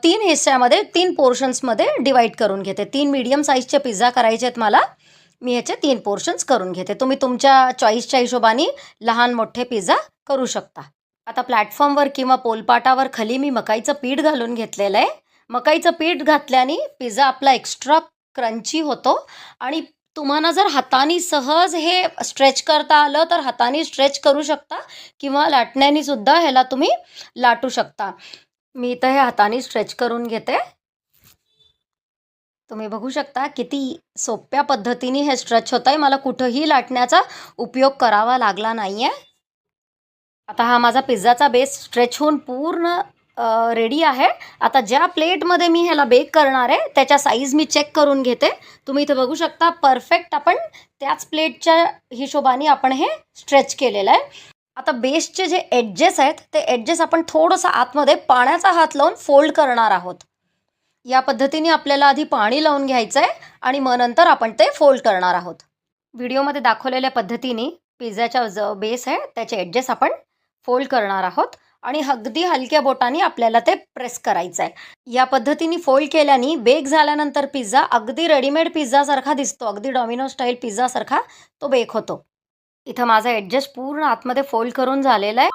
3 हिस्स्यामध्ये 3 पोर्शन्समध्ये divide करून घेते. 3 medium साईजचे पिझ्झा करायचे आहेत मला. मी ह्याचे 3 पोर्शन्स करून घेते. तुम्ही तुमच्या चॉईसच्या हिशोबाने लहान मोठे पिझ्झा करू शकता. आता प्लॅटफॉर्मवर किंवा पोलपाटावर खाली मी मकाईचं पीठ घालून घेतलेलं आहे. मकाईचं पीठ घातल्याने पिझ्झा आपला एक्स्ट्रा क्रंची होतो आणि तुम्हाला जर हाताने सहज हे स्ट्रेच करता आलं तर हाताने स्ट्रेच करू शकता किंवा लाटण्याने सुद्धा ह्याला तुम्ही लाटू शकता. मी इथं हे हाताने स्ट्रेच करून घेते. तुम्ही बघू शकता किती सोप्या पद्धतीने हे स्ट्रेच होत आहे. मला कुठंही लाटण्याचा उपयोग करावा लागला नाही आहे. आता हा माझा पिझ्झाचा बेस स्ट्रेच होऊन पूर्ण रेडी आहे. आता ज्या प्लेटमध्ये मी ह्याला बेक करणार आहे त्याच्या साईज मी चेक करून घेते. तुम्ही इथे बघू शकता परफेक्ट आपण त्याच प्लेटच्या हिशोबाने आपण हे स्ट्रेच केलेलं आहे. आता बेसचे जे एडजेस आहेत ते एडजेस आपण थोडंसं आतमध्ये पाण्याचा हात लावून फोल्ड करणार आहोत. या पद्धतीने आपल्याला आधी पाणी लावून घ्यायचं आहे आणि मग नंतर आपण ते फोल्ड करणार आहोत. व्हिडिओमध्ये दाखवलेल्या पद्धतीने पिझ्झाचा जो बेस आहे त्याचे एडजेस आपण फोल्ड करणार आहोत आणि अगदी हलक्या बोटाने आपल्याला ते प्रेस करायचं आहे. या पद्धतीने फोल्ड केल्याने बेक झाल्यानंतर पिझ्झा अगदी रेडीमेड पिझ्झासारखा दिसतो. अगदी डॉमिनो स्टाईल पिझ्झासारखा तो बेक होतो. इथं माझा एडजस्ट पूर्ण आतमध्ये फोल्ड करून झालेला आहे.